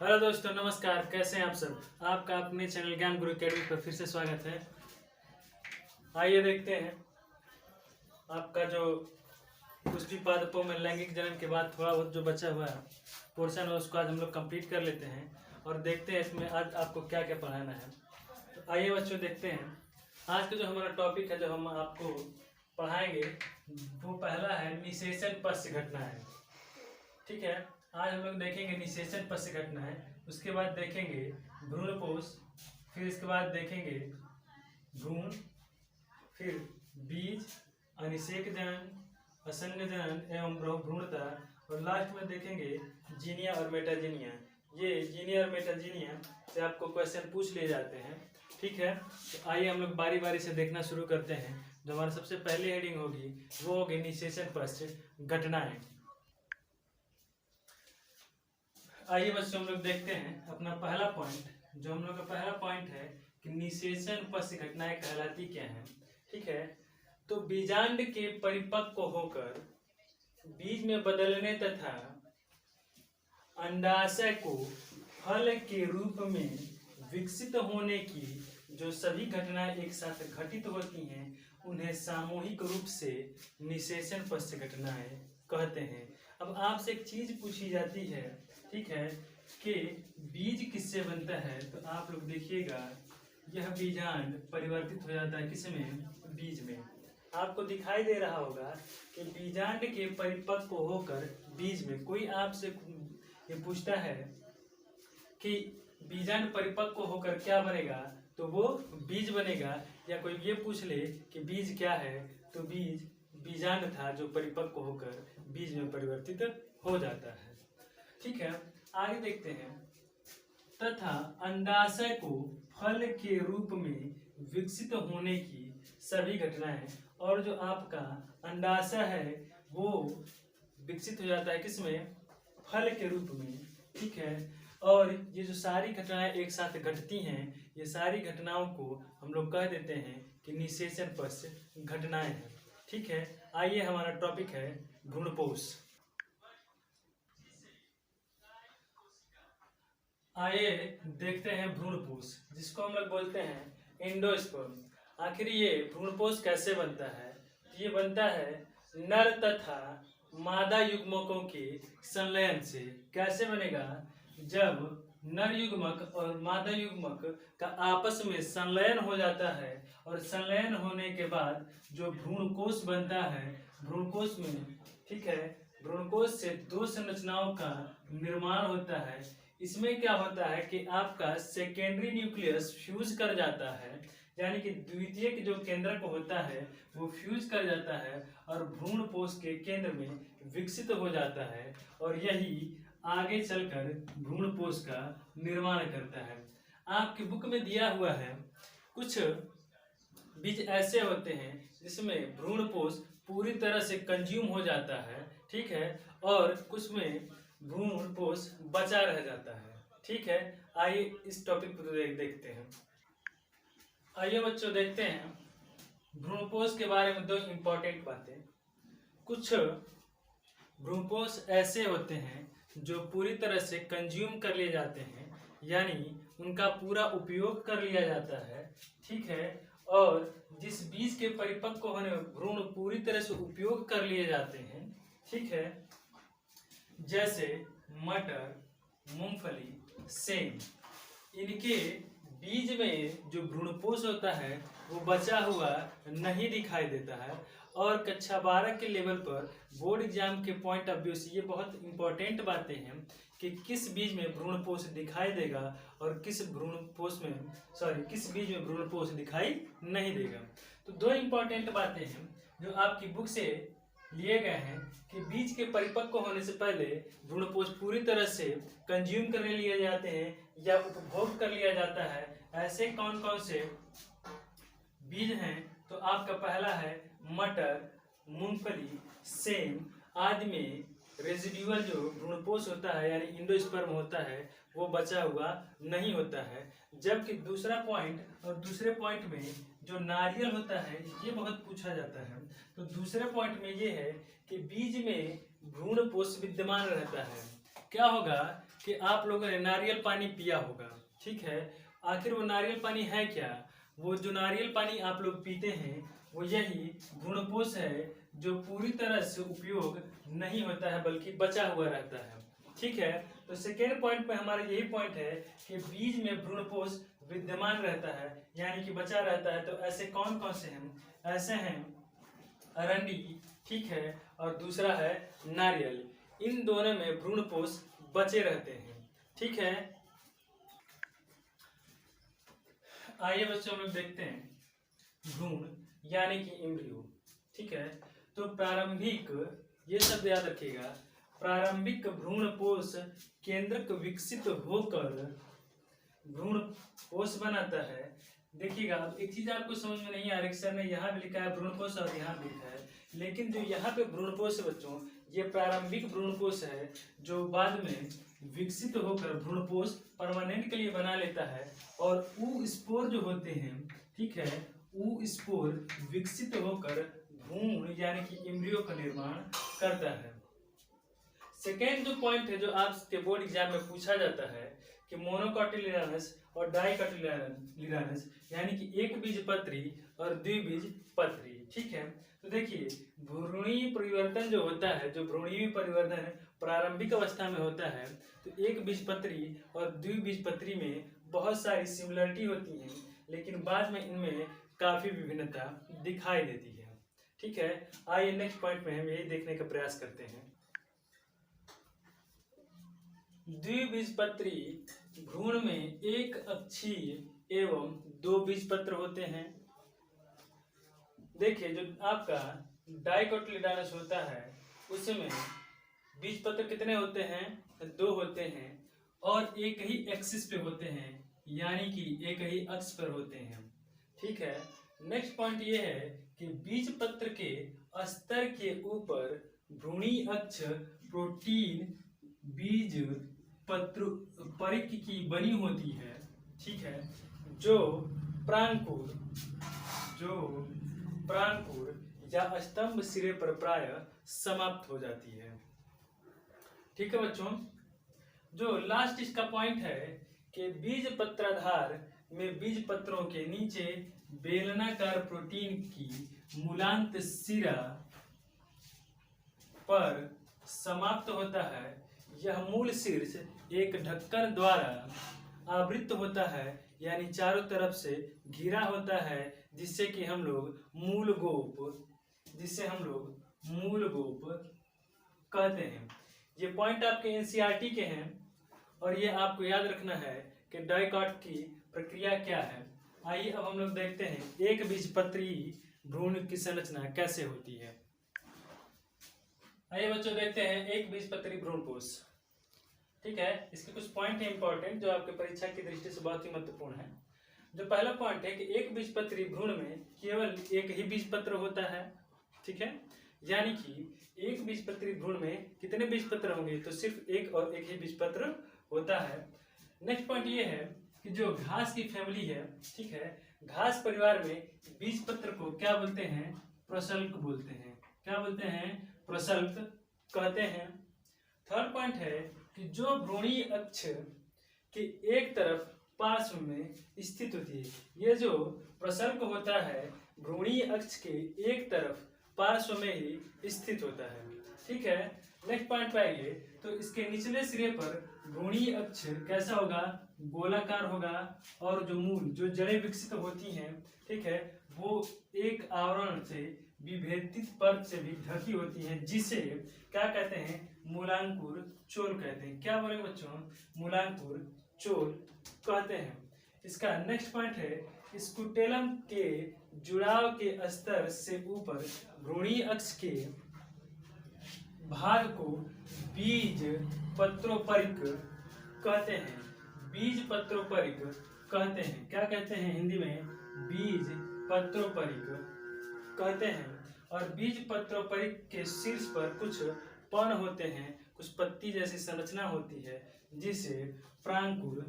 Hello दोस्तों, नमस्कार। कैसे हैं आप सब? आपका अपने चैनल ज्ञान गुरु अकेडमी पर फिर से स्वागत है। आइए देखते हैं आपका जो कुछ भी पादपों में लैंगिक जन्म के बाद थोड़ा बहुत जो बचा हुआ पोर्शन है उसको आज हम लोग कंप्लीट कर लेते हैं और देखते हैं इसमें आज आपको क्या क्या पढ़ाना है। तो आइए बच्चों देखते हैं आज का जो हमारा टॉपिक है, जो हम आपको पढ़ाएंगे वो पहला है निषेचन पश्च घटनाएं। ठीक है, आज हम लोग देखेंगे निषेचन पश्च घटनाएं, उसके बाद देखेंगे भ्रूणपोष, फिर इसके बाद देखेंगे भ्रूण, फिर बीज, अनिषेक जनन, असंग जनन एवं भ्रूणता, और लास्ट में देखेंगे जीनिया और मेटाजीनिया। ये जीनिया और मेटाजीनिया से आपको क्वेश्चन पूछ लिए जाते हैं। ठीक है, तो आइए हम लोग बारी बारी से देखना शुरू करते हैं। जो हमारा सबसे पहली हेडिंग होगी वो होगी निषेचन पश्च घटनाएं। आइए बच्चों हम लोग देखते हैं अपना पहला पॉइंट। जो हम लोग का पहला पॉइंट है कि निषेचन पश्च घटनाएं कहलाती क्या हैं। ठीक है, तो बीजांड के परिपक्व होकर बीज में बदलने तथा अंडाशय को फल के रूप में विकसित होने की जो सभी घटनाएं एक साथ घटित होती हैं उन्हें सामूहिक रूप से निषेचन पश्च घटनाएं कहते हैं। अब आपसे एक चीज पूछी जाती है, ठीक है, कि बीज किससे बनता है, तो आप लोग देखिएगा यह बीजांड परिवर्तित हो जाता है किसमें, बीज में। आपको दिखाई दे रहा होगा कि बीजांड के परिपक्व होकर बीज में, कोई आपसे ये पूछता है कि बीजांड परिपक्व होकर क्या बनेगा, तो वो बीज बनेगा। या कोई ये पूछ ले कि बीज क्या है, तो बीज बीजांड था जो परिपक्व होकर बीज में परिवर्तित हो जाता है। ठीक है, आगे देखते हैं। तथा अंडाशय को फल के रूप में विकसित होने की सभी घटनाएं, और जो आपका अंडाशय है वो विकसित हो जाता है किसमें, फल के रूप में। ठीक है, और ये जो सारी घटनाएं एक साथ घटती हैं, ये सारी घटनाओं को हम लोग कह देते हैं कि निषेचन पश्च घटनाएं हैं। ठीक है, आइए हमारा टॉपिक है भ्रूणपोष। आइए देखते हैं भ्रूणपोष, जिसको हम लोग बोलते हैं एंडोस्पर्म। आखिर ये भ्रूणपोष कैसे बनता है? ये बनता है नर तथा मादा युग्मकों के संलयन से। कैसे बनेगा? जब नर युग्मक और मादा युग्मक का आपस में संलयन हो जाता है, और संलयन होने के बाद जो भ्रूणकोष बनता है, भ्रूणकोष में, ठीक है, भ्रूणकोष से दो संरचनाओं का निर्माण होता है। इसमें क्या होता है कि आपका सेकेंडरी न्यूक्लियस फ्यूज कर जाता है, यानी कि द्वितीयक जो केंद्रक होता है वो फ्यूज कर जाता है और भ्रूणपोष के केंद्र में विकसित हो जाता है, और यही आगे चलकर भ्रूणपोष का निर्माण करता है। आपकी बुक में दिया हुआ है कुछ बीज ऐसे होते हैं जिसमें भ्रूणपोष पूरी तरह से कंज्यूम हो जाता है, ठीक है, और कुछ में भ्रूणपोष बचा रह जाता है। ठीक है, आइए इस टॉपिक पर देखते हैं। आइए बच्चों देखते हैं भ्रूणपोष के बारे में दो इम्पोर्टेंट बातें। कुछ भ्रूणपोष ऐसे होते हैं जो पूरी तरह से कंज्यूम कर लिए जाते हैं, यानी उनका पूरा उपयोग कर लिया जाता है। ठीक है, और जिस बीज के परिपक्व होने में भ्रूण पूरी तरह से उपयोग कर लिए जाते हैं, ठीक है, जैसे मटर, मूंगफली, सेम, इनके बीज में जो भ्रूणपोष होता है वो बचा हुआ नहीं दिखाई देता है। और कक्षा 12 के लेवल पर बोर्ड एग्जाम के पॉइंट ऑफ व्यू से ये बहुत इंपॉर्टेंट बातें हैं कि किस बीज में भ्रूणपोष दिखाई देगा और किस बीज में भ्रूणपोष दिखाई नहीं देगा। तो दो इंपॉर्टेंट बातें हैं जो आपकी बुक से लिए गए हैं कि बीज के परिपक्व होने से पहले भ्रूणपोष पूरी तरह से कंज्यूम करने लिए जाते हैं या उपभोग कर लिया जाता है। ऐसे कौन कौन से बीज हैं? तो आपका पहला है मटर, मूंगफली, सेम आदि में रेजिड्यूअल जो भ्रूणपोष होता है यानी एंडोस्पर्म होता है वो बचा हुआ नहीं होता है। जबकि दूसरा पॉइंट, और दूसरे पॉइंट में जो नारियल होता है ये बहुत पूछा जाता है। तो दूसरे पॉइंट में ये है कि बीज में भ्रूणपोष विद्यमान रहता है। क्या होगा कि आप लोगों ने नारियल पानी पिया होगा, ठीक है। आखिर वो नारियल पानी है क्या? वो जो नारियल पानी आप लोग पीते हैं वो यही भ्रूणपोष है, जो पूरी तरह से उपयोग नहीं होता है बल्कि बचा हुआ रहता है, ठीक है। तो सेकेंड पॉइंट पे हमारा यही पॉइंट है कि बीज में भ्रूणपोष विद्यमान रहता है, यानी कि बचा रहता है। तो ऐसे कौन कौन से हैं? ऐसे हैं अरंडी, ठीक है, और दूसरा है नारियल। इन दोनों में भ्रूणपोष बचे रहते हैं, ठीक है। आइए बच्चों हम लोग देखते हैं भ्रूण यानी कि एम्ब्रियो, ठीक है। तो प्रारंभिक, ये शब्द याद रखिएगा, प्रारंभिक भ्रूणपोष केंद्रक विकसित होकर भ्रूणपोष बनाता है। देखिएगा, अब एक चीज आपको समझ में नहीं आ रही, सर ने यहाँ भी लिखा है भ्रूणपोष और यहाँ भी लिखा है, लेकिन जो यहाँ पे भ्रूणपोष है बच्चों, ये प्रारंभिक भ्रूणपोष है जो बाद में विकसित होकर भ्रूणपोष परमानेंट के लिए बना लेता है। और ऊ स्पोर जो होते हैं, ठीक है, ऊ स्पोर विकसित होकर भ्रूण यानी कि एम्ब्रियो का निर्माण करता है। सेकेंड जो पॉइंट है जो आपके बोर्ड एग्जाम में पूछा जाता है कि मोनोकोटिलिडोनस और डाइकोटिलिडोनस यानी कि एक बीजपत्री और द्विबीजपत्री, ठीक है। तो देखिए, भ्रूणीय परिवर्तन जो होता है, जो भ्रूणीय परिवर्तन प्रारंभिक अवस्था में होता है, तो एक बीजपत्री और द्विबीजपत्री में बहुत सारी सिमिलरिटी होती हैं, लेकिन बाद में इनमें काफी विभिन्नता दिखाई देती है, ठीक है। आइए नेक्स्ट पॉइंट में हम यही देखने का प्रयास करते हैं। द्विबीजपत्री भ्रूण में एक अक्षीय एवं दो बीजपत्र होते हैं। देखिए, जो आपका डाइकोटिलिडोनस होता है उसमें बीजपत्र कितने होते हैं? दो होते हैं, और एक ही एक्सिस पे होते हैं, यानी कि एक ही अक्ष पर होते हैं, ठीक है। नेक्स्ट पॉइंट ये है कि बीजपत्र के स्तर के ऊपर भ्रूणीय अक्ष प्रोटीन बीज पत्र परिक की बनी होती है, ठीक है, जो प्रांकुर या स्तंभ सिरे पर प्राय समाप्त हो जाती है, ठीक है बच्चों। जो लास्ट इसका पॉइंट है कि बीज पत्राधार में बीज पत्रों के नीचे बेलनाकार प्रोटीन की मूलांत सिरा पर समाप्त होता है। यह मूल शीर्ष एक ढक्कन द्वारा आवृत होता है, यानी चारों तरफ से घिरा होता है, जिससे कि हम लोग मूल गोप कहते हैं। ये पॉइंट आपके एनसीईआरटी के हैं, और ये आपको याद रखना है कि डाइकॉट की प्रक्रिया क्या है। आइए अब हम लोग देखते हैं एक बीजपत्री भ्रूण की संरचना कैसे होती है। आइए बच्चों देखते हैं एक बीजपत्री भ्रूणपोष, ठीक है। इसके कुछ पॉइंट है इंपॉर्टेंट जो आपके परीक्षा की दृष्टि से बहुत ही महत्वपूर्ण है। जो पहला पॉइंट है कि एक बीजपत्री भ्रूण में केवल एक ही बीजपत्र होता है, ठीक है, यानी कि एक बीजपत्री भ्रूण में कितने बीजपत्र होंगे? तो सिर्फ एक और एक ही बीजपत्र होता है। नेक्स्ट पॉइंट ये है कि जो घास की फैमिली है, ठीक है, घास परिवार में बीजपत्र को क्या बोलते हैं? प्रशल्क बोलते हैं। क्या बोलते हैं? प्रशल्क कहते हैं। थर्ड पॉइंट है कि जो भ्रूणीय अक्ष के एक तरफ पार्श्व में स्थित होती है, ये जो प्रशल्क होता है भ्रूणीय अक्ष के एक तरफ पार्श्व में ही स्थित होता है, ठीक है। नेक्स्ट पॉइंट पे आइए, तो इसके निचले सिरे पर भ्रूणीय अक्ष कैसा होगा? गोलाकार होगा, और जो मूल जो जड़ें विकसित होती हैं, ठीक है, वो एक आवरण से विभेदित परत से भी ढकी होती हैं, जिसे क्या कहते हैं? मूलांकुर चोल कहते हैं। क्या बोलेंगे बच्चों? मूलांकुर चोल कहते हैं। इसका नेक्स्ट पॉइंट है स्कुटेलम के जुड़ाव के स्तर से ऊपर भ्रूणीय अक्ष के भाग को बीज पत्रोपरिक कहते हैं। बीज पत्रोपरिक कहते हैं। क्या कहते हैं हिंदी में? बीज पत्रोपरिक कहते हैं। और बीज पत्रोपरिक के शीर्ष पर कुछ पर्ण होते हैं, कुछ पत्ती जैसी संरचना होती है, जिसे प्रांकुर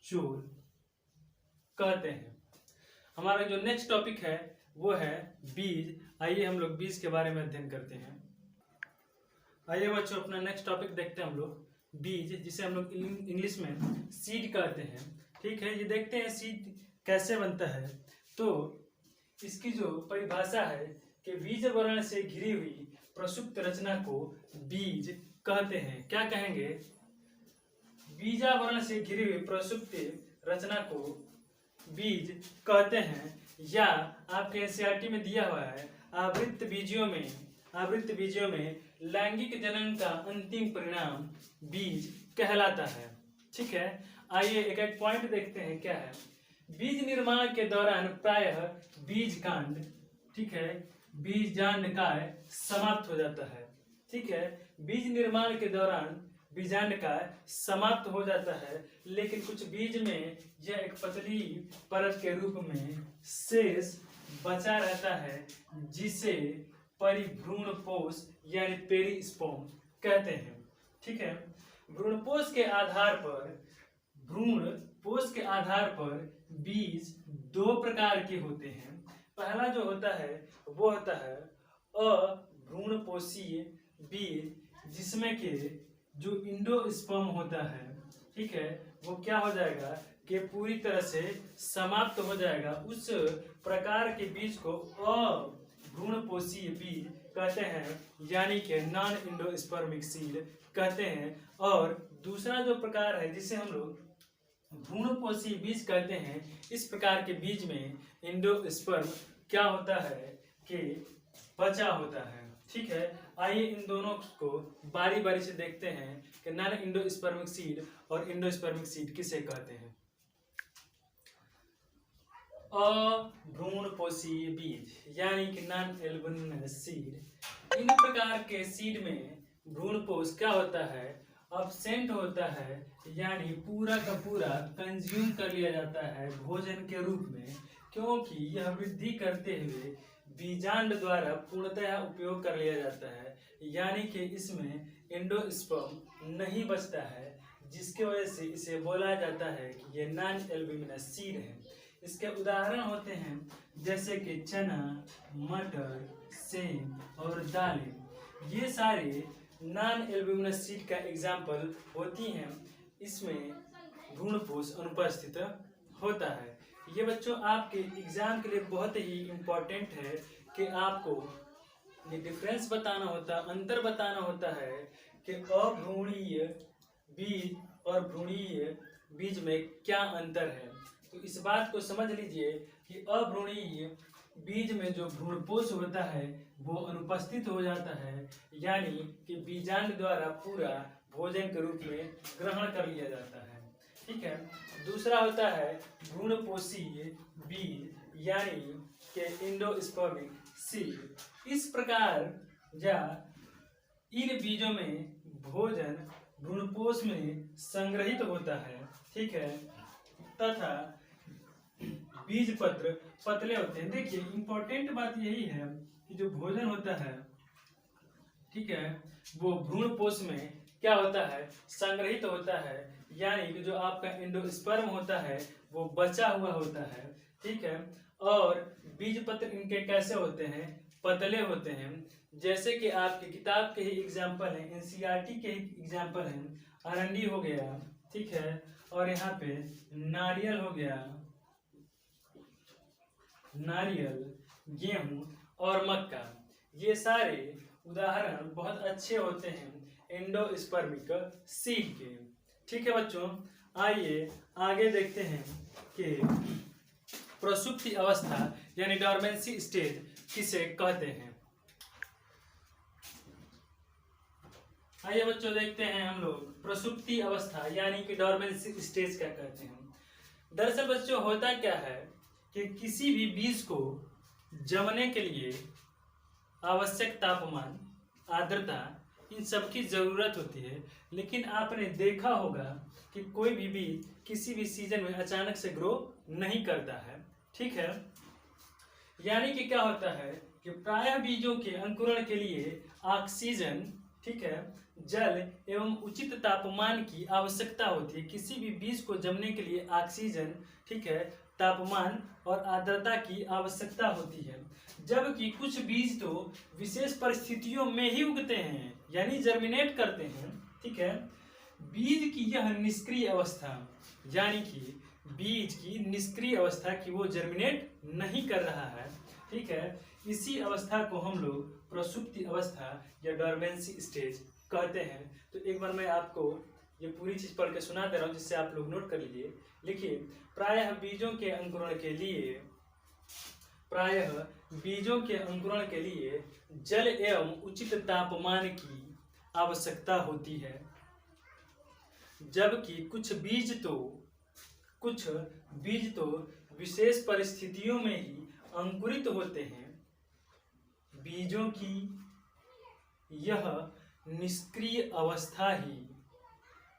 चोल कहते हैं। हमारा जो नेक्स्ट टॉपिक है वो है बीज। आइए हम लोग बीज के बारे में अध्ययन करते हैं। आइए बच्चों अपना नेक्स्ट टॉपिक देखते हैं हम लोग। बीज, जिसे हम लोग इंग्लिश में सीड कहते हैं। ठीक है, ये देखते हैं सीड कैसे बनता है। तो इसकी जो परिभाषा है कि बीज वर्ण से घिरी हुई प्रसुप्त रचना को बीज कहते हैं। क्या कहेंगे? बीजावरण से घिरी हुई प्रसुप्त रचना को बीज कहते हैं। या आपके एनसीईआरटी में दिया हुआ है, आवृत्त बीजों में लैंगिक जनन का अंतिम परिणाम बीज कहलाता है। ठीक है, आइए एक एक पॉइंट देखते हैं क्या है। बीज निर्माण के दौरान प्रायः बीज कांड, ठीक है, बीजांडकाय समाप्त हो जाता है। ठीक है, बीज निर्माण के दौरान बीजांडकाय समाप्त हो जाता है, लेकिन कुछ बीज में यह एक पतली परत के रूप में शेष बचा रहता है, जिसे परिभ्रूणपोष यानी पेरिस्पर्म कहते हैं। ठीक है, भ्रूणपोष के आधार पर बीज दो प्रकार के होते हैं। पहला जो होता है वो होता है अभ्रूणपोषीय बीज, जिसमें के जो इंडोस्पर्म होता है, ठीक है, वो क्या हो जाएगा कि पूरी तरह से समाप्त हो जाएगा। उस प्रकार के बीज को अभ्रूणपोषीय बीज कहते हैं, यानी कि नॉन इंडोस्पर्मिक सीड कहते हैं। और दूसरा जो प्रकार है जिसे हम लोग भ्रूणपोषी बीज कहते हैं, इस प्रकार के बीज में इंडोस्पर्म क्या होता है कि बचा होता है। ठीक है, आइए इन दोनों को बारी बारी से देखते हैं कि नॉन इंडोस्पर्मिक सीड और इंडोस्पर्मिक सीड किसे कहते हैं। अभ्रूणपोषी बीज यानी कि नॉन एल्बुमिनस सीड, इन प्रकार के सीड में भ्रूणपोष क्या होता है, अब्सेंट होता है, यानी पूरा का पूरा कंज्यूम कर लिया जाता है भोजन के रूप में, क्योंकि यह वृद्धि करते हुए बीजांड द्वारा पूर्णतः उपयोग कर लिया जाता है, यानी कि इसमें एंडोस्पर्म नहीं बचता है, जिसके वजह से इसे बोला जाता है कि ये नॉन एल्बुमिनस सीड है। इसके उदाहरण होते हैं जैसे कि चना, मटर, सेम और दालें। ये सारे नॉन एल्बुमिनस सीड का एग्जाम्पल होती हैं। इसमें भ्रूणपोष अनुपस्थित होता है। ये बच्चों आपके एग्जाम के लिए बहुत ही इम्पोर्टेंट है कि आपको ये डिफरेंस बताना होता, अंतर बताना होता है कि अभ्रूणीय बीज और भ्रूणीय बीज में क्या अंतर है। तो इस बात को समझ लीजिए कि अभ्रूणीय बीज में जो भ्रूणपोष होता है वो अनुपस्थित हो जाता है, यानी कि बीजांड द्वारा पूरा भोजन के रूप में ग्रहण कर लिया जाता है। ठीक है, दूसरा होता है भ्रूणपोषीय बीज यानी कि इंडोस्पर्मिक सीड। इस प्रकार या इन बीजों में भोजन भ्रूणपोष में संग्रहित होता है। ठीक है, तथा बीज पत्र पतले होते हैं। देखिए इंपॉर्टेंट बात यही है कि जो भोजन होता है, ठीक है, वो भ्रूणपोष में क्या होता है, संग्रहित होता है, यानी कि जो आपका एंडोस्पर्म होता है वो बचा हुआ होता है। ठीक है, और बीज पत्र इनके कैसे होते हैं, पतले होते हैं। जैसे कि आपकी किताब के ही एग्जाम्पल हैं, एनसीईआरटी के ही एग्जाम्पल हैं, अरंडी हो गया, ठीक है, और यहाँ पे नारियल हो गया, नारियल, गेहूं और मक्का। ये सारे उदाहरण बहुत अच्छे होते हैं एंडोस्पर्मिक सीड के। ठीक है बच्चों, आइए आगे देखते हैं कि प्रसुप्ति अवस्था यानी डॉर्मेंसी स्टेज किसे कहते हैं। आइए बच्चों देखते हैं हम लोग प्रसुप्ति अवस्था यानी कि डॉर्मेंसी स्टेज क्या कहते हैं। दरअसल बच्चों होता क्या है कि किसी भी बीज को जमने के लिए आवश्यक तापमान, आर्द्रता, इन सब की जरूरत होती है। लेकिन आपने देखा होगा कि कोई भी बीज किसी भी सीजन में अचानक से ग्रो नहीं करता है। ठीक है, यानी कि क्या होता है कि प्रायः बीजों के अंकुरण के लिए ऑक्सीजन, ठीक है, जल एवं उचित तापमान की आवश्यकता होती है। किसी भी बीज को जमने के लिए ऑक्सीजन, ठीक है, तापमान और आर्द्रता की आवश्यकता होती है। जबकि कुछ बीज तो विशेष परिस्थितियों में ही उगते हैं, यानी जर्मिनेट करते हैं। ठीक है, बीज की यह निष्क्रिय अवस्था, यानी कि बीज की निष्क्रिय अवस्था की वो जर्मिनेट नहीं कर रहा है, ठीक है, इसी अवस्था को हम लोग प्रसुप्ति अवस्था या डोरमेंसी स्टेज कहते हैं। तो एक बार मैं आपको ये पूरी चीज पढ़ के सुना दे रहा हूँ, जिससे आप लोग नोट कर लीजिए। लिखिए, प्रायः बीजों के अंकुरण के लिए जल एवं उचित तापमान की आवश्यकता होती है, जबकि कुछ बीज तो विशेष परिस्थितियों में ही अंकुरित होते हैं। बीजों की यह निष्क्रिय अवस्था ही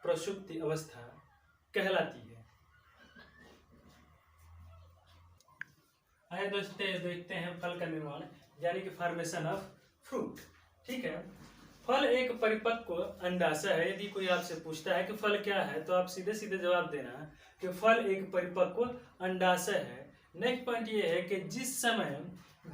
प्रसुप्ति अवस्था कहलाती है। आइए दोस्तों देखते हैं फल का निर्माण, यानी कि फॉर्मेशन ऑफ फ्रूट। ठीक है, फल एक परिपक्व अंडाशय है। यदि कोई आपसे पूछता है कि फल क्या है, तो आप सीधे सीधे जवाब देना कि फल एक परिपक्व अंडाशय है। नेक्स्ट पॉइंट ये है कि जिस समय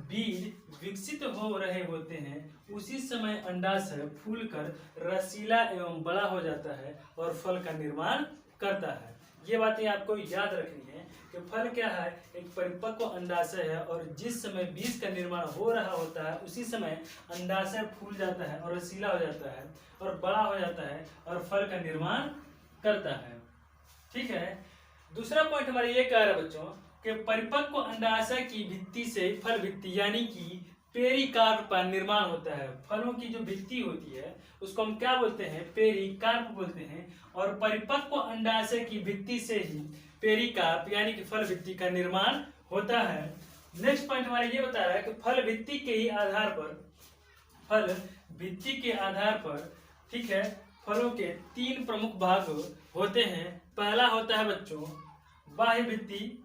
बीज विकसित हो रहे होते हैं, उसी समय अंडाशय फूलकर रसीला एवं बड़ा हो जाता है और फल का निर्माण करता है। ये बातें आपको याद रखनी है कि फल क्या है, एक परिपक्व अंडाशय है, और जिस समय बीज का निर्माण हो रहा होता है, उसी समय अंडाशय फूल जाता है और रसीला हो जाता है और बड़ा हो जाता है और फल का निर्माण करता है। ठीक है, दूसरा पॉइंट हमारे ये कह रहा है बच्चों कि परिपक्व अंडाशय की भित्ति से फल भित्ति यानी कि पेरिकार्प का निर्माण होता है। फलों की जो भित्ति होती है उसको हम क्या बोलते हैं, पेरिकार्प बोलते हैं, और परिपक्व अंडाशय की भित्ति से ही पेरिकार्प यानी कि फल भित्ति का निर्माण होता है। नेक्स्ट पॉइंट हमारा ये बता रहा है कि फल भित्ति के आधार पर ठीक है, फलों के 3 प्रमुख भाग होते हैं। पहला होता है बच्चों बाह्य भित्ति,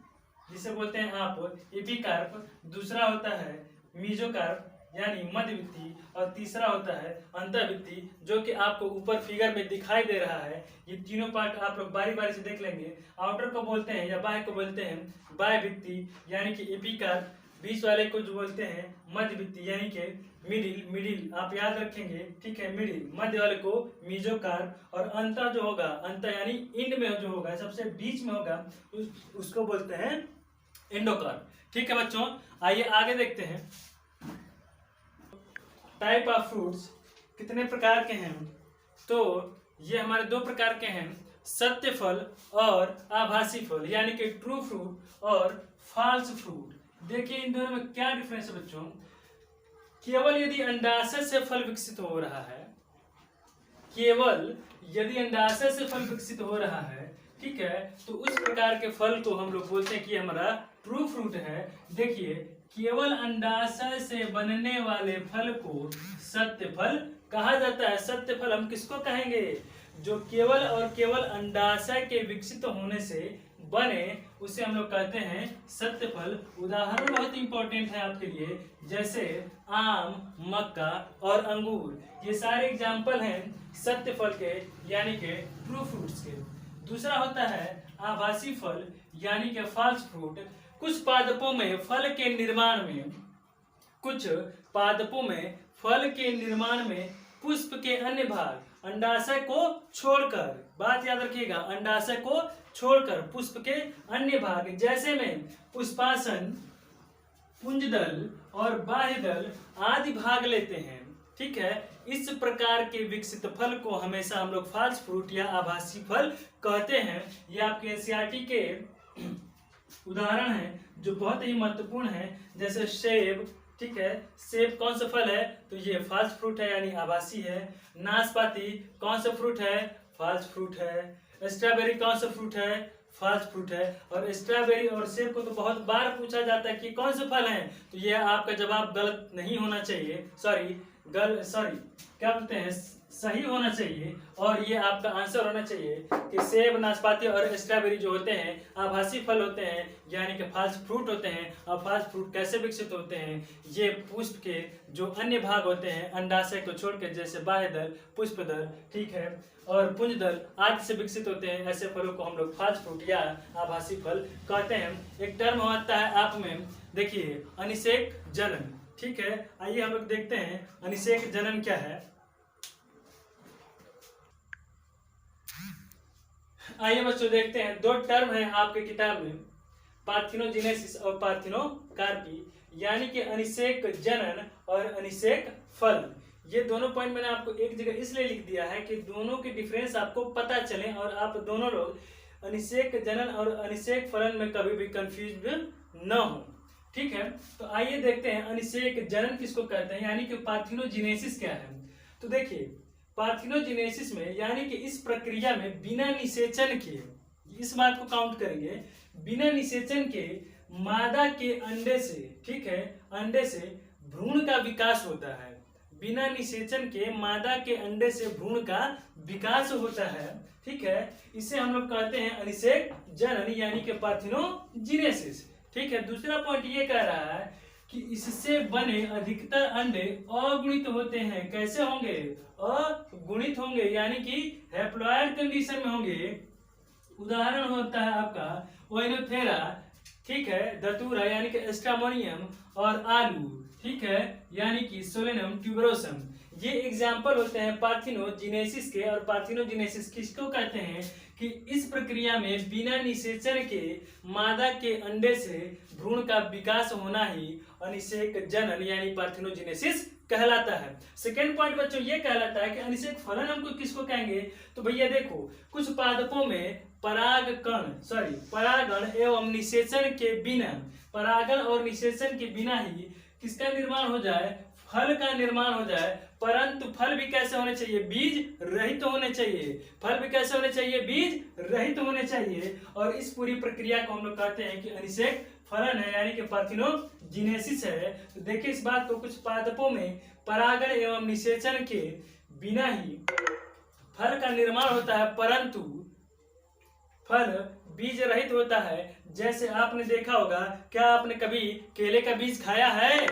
जिसे बोलते हैं आप एपिकार्प, दूसरा होता है मीजोकार्प यानी मध्य भित्ति, और तीसरा होता है अंतःभित्ति, जो कि आपको ऊपर फिगर में दिखाई दे रहा है। ये तीनों पार्ट आप लोग बारी बारी से देख लेंगे। आउटर को बोलते हैं या बाह्य को बोलते हैं बाह्य भित्ति यानी कि एपिकार्प, बीच वाले को जो बोलते हैं मध्य भित्ति यानी कि मिडिल आप याद रखेंगे, ठीक है, मिडिल, मध्य वाले को मीजोकार्प, और अंत जो होगा, अंत यानी इंड में जो होगा, सबसे बीच में होगा, उसको बोलते हैं एंडोकार्प। ठीक है बच्चों, आइए आगे देखते हैं। टाइप ऑफ फ्रूट्स कितने प्रकार के हैं, तो ये हमारे 2 प्रकार के हैं, सत्य फल और आभासी फल, यानी कि ट्रू फ्रूट और फॉल्स फ्रूट। देखिए इन दोनों में क्या डिफरेंस है बच्चों। केवल यदि अंडाशय से फल विकसित हो रहा है, केवल यदि अंडाशय से फल विकसित हो रहा है, ठीक है, तो उस प्रकार के फल को हम लोग बोलते हैं कि हमारा ट्रू फ्रूट है। देखिए, केवल अंडाशय से बनने वाले फल को सत्य फल कहा जाता है। सत्य फल हम किसको कहेंगे, जो केवल और केवल अंडाशय के विकसित होने से बने, उसे हम लोग कहते हैं सत्य फल। उदाहरण बहुत इंपॉर्टेंट है आपके लिए, जैसे आम, मक्का और अंगूर, ये सारे एग्जाम्पल हैं सत्य फल के यानी कि ट्रू फ्रूट्स के। दूसरा होता है आभासी फल यानी कि फॉल्स फ्रूट। कुछ पादपों में फल के निर्माण में पुष्प के अन्य भाग अंडाशय को छोड़कर, बात याद रखिएगा, अंडाशय को छोड़कर पुष्प के अन्य भाग जैसे में पुष्पासन, पुंजदल और बाह्यदल आदि भाग लेते हैं। ठीक है, इस प्रकार के विकसित फल को हमेशा हम लोग फॉल्स फ्रूट या आभासी फल कहते हैं। ये आपके एनसीईआरटी के उदाहरण हैं जो बहुत ही महत्वपूर्ण है, जैसे सेब। ठीक है, सेब कौन सा फल है, तो ये फॉल्स फ्रूट है यानी आभासी है। नाशपाती कौन सा फ्रूट है, फॉल्स फ्रूट है। स्ट्रॉबेरी कौन सा फ्रूट है, फॉल्स फ्रूट है। और स्ट्रॉबेरी और सेब को तो बहुत बार पूछा जाता है कि कौन से फल हैं, तो ये आपका जवाब गलत नहीं होना चाहिए, क्या बोलते हैं, सही होना चाहिए, और ये आपका आंसर होना चाहिए कि सेब, नाशपाती और स्ट्रॉबेरी जो होते हैं आभासी फल होते हैं, यानी कि फॉल्स फ्रूट होते हैं। और फॉल्स फ्रूट कैसे विकसित होते हैं, ये पुष्प के जो अन्य भाग होते हैं अंडाशय को छोड़कर, जैसे बाह्यदल, पुष्पदल, ठीक है, और पुंजदल आदि से विकसित होते हैं। ऐसे फलों को हम लोग फॉल्स फ्रूट या आभासी फल कहते हैं। एक टर्म होता है आप में, देखिए, अनिषेक जनन। ठीक है, आइए हम लोग देखते हैं अनिषेक जनन क्या है। आइए बच्चों देखते हैं, दो टर्म है आपके किताब में, पार्थिनोजेनेसिस और पार्थिनोकार्पी, यानी कि अनिषेक जनन और अनिषेक फलन। ये दोनों पॉइंट मैंने आपको एक जगह इसलिए लिख दिया है कि दोनों के डिफरेंस आपको पता चले और आप दोनों लोग अनिषेक जनन और अनिषेक फलन में कभी भी कंफ्यूज न हो। ठीक है, तो आइए देखते हैं अनिषेक जनन किसको कहते हैं, यानी कि पार्थिनोजेनेसिस क्या है। तो देखिए, पार्थिनोजेनेसिस में यानी कि इस प्रक्रिया में बिना निषेचन के, इस बात को काउंट करेंगे, बिना निषेचन के मादा के अंडे से, ठीक है, अंडे से भ्रूण का विकास होता है। बिना निषेचन के मादा के अंडे से भ्रूण का विकास होता है। ठीक है, इसे हम लोग कहते हैं अनिषेक जनन यानी कि पार्थिनोजेनेसिस। ठीक है, दूसरा पॉइंट ये कह रहा है कि इससे बने अधिकतर अंडे अगुणित होते हैं। कैसे होंगे? अगुणित होंगे, यानी कि हैप्लॉइड कंडीशन में होंगे। उदाहरण होता है आपका ओइनोथेरा, ठीक है, धतूरा यानी कि एस्ट्रामोनियम, और आलू, ठीक है, यानी कि सोलेनम ट्यूबरोसम। ये एग्जाम्पल होते हैं पार्थिनोजेनेसिस के। और पार्थिनोजेनेसिस किसको कहते हैं कि इस प्रक्रिया में बिना निषेचन के मादा के अंडे से भ्रूण का विकास होना ही अनिषेक जनन यानी पार्थिनोजेनेसिस कहलाता है। सेकेंड पॉइंट बच्चों ये कहलाता है कि अनिषेक फलन हमको किसको कहेंगे। तो भैया देखो, कुछ पादपों में परागण एवं निषेचन के बिना, परागण और निषेचन के बिना ही किसका निर्माण हो जाए, फल का निर्माण हो जाए। परंतु फल भी कैसे होने चाहिए, बीज रहित होने चाहिए। फल भी कैसे होने चाहिए, बीज रहित होने चाहिए। और इस पूरी प्रक्रिया को हम लोग कहते हैं कि अनिषेक फलन है, यानी कि पार्थिनोजेनेसिस है। तो देखिए इस बात को, कुछ पादपों में परागण एवं निषेचन के बिना ही फल का निर्माण होता है, परंतु फल बीज रहित होता है। जैसे आपने देखा होगा, क्या आपने कभी केले का बीज खाया है?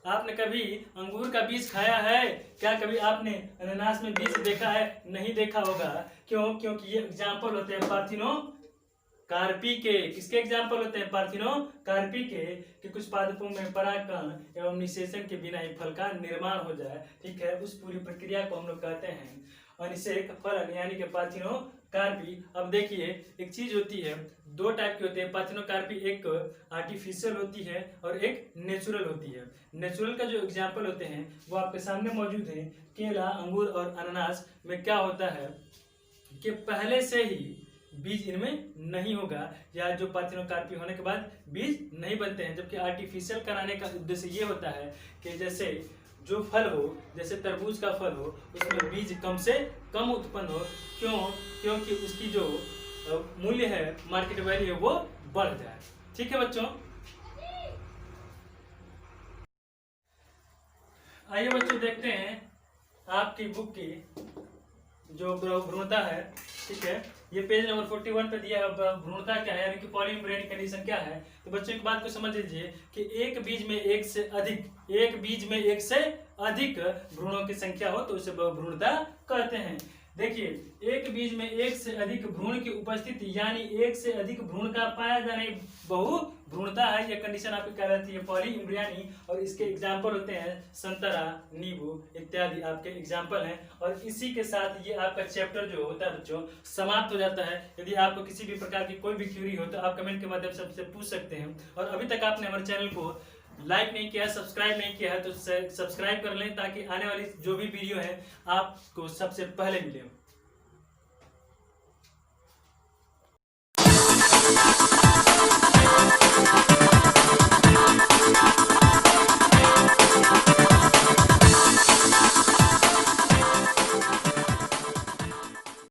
आपने कभी अंगूर का बीज खाया है? क्या कभी आपने अनानास में बीज देखा है? नहीं देखा होगा। क्यों? क्योंकि ये एग्जाम्पल होते हैं पार्थिनोकार्पी के। किसके एग्जाम्पल होते हैं? पार्थिनोकार्पी के, कि कुछ पादपों में परागण एवं निषेचन के बिना ही फल का निर्माण हो जाए। ठीक है, उस पूरी प्रक्रिया को हम लोग कहते हैं अनिषेक फलन यानी कि पार्थिनोकार्पी। अब देखिए, एक चीज होती है, दो टाइप की होती है पार्थिनोकार्पी, एक आर्टिफिशियल होती है और एक नेचुरल होती है। नेचुरल का जो एग्जाम्पल होते हैं वो आपके सामने मौजूद है। केला, अंगूर और अनानास में क्या होता है कि पहले से ही बीज इनमें नहीं होगा, या जो पार्थिनोकार्पी होने के बाद बीज नहीं बनते हैं। जबकि आर्टिफिशियल कराने का उद्देश्य ये होता है कि जैसे जो फल हो, जैसे तरबूज का फल हो, उसमें बीज कम से कम उत्पन्न हो। क्यों? क्योंकि उसकी जो मूल्य है, मार्केट वैल्यू है, वो बढ़ जाए। ठीक है बच्चों, आइए बच्चों देखते हैं आपकी बुक की जो भ्रूणता है। ठीक है, ये पेज नंबर 41 पे दिया है भ्रूणता क्या है, यानी कि पॉलीइम्ब्रियोनिक कंडीशन क्या है। तो बच्चों एक बात को समझ लीजिए कि एक बीज में एक से अधिक भ्रूणों की संख्या हो तो उसे भ्रूणता कहते हैं। देखिए, एक बीज में एक से अधिक भ्रूण की उपस्थिति यानी एक से अधिक भ्रूण का पाया जाना बहु भ्रूणता है। यह कंडीशन आपकी कहलाती है पॉलीइम्ब्रियोनी। और इसके एग्जाम्पल होते हैं संतरा, नींबू इत्यादि आपके एग्जाम्पल हैं। और इसी के साथ ये आपका चैप्टर जो होता है बच्चों समाप्त हो जाता है। यदि आपको किसी भी प्रकार की कोई भी क्यूरी हो तो आप कमेंट के माध्यम से हमसे पूछ सकते हैं। और अभी तक आपने हमारे चैनल को लाइक नहीं किया, सब्सक्राइब नहीं किया है तो सब्सक्राइब कर लें, ताकि आने वाली जो भी वीडियो है आपको सबसे पहले मिले।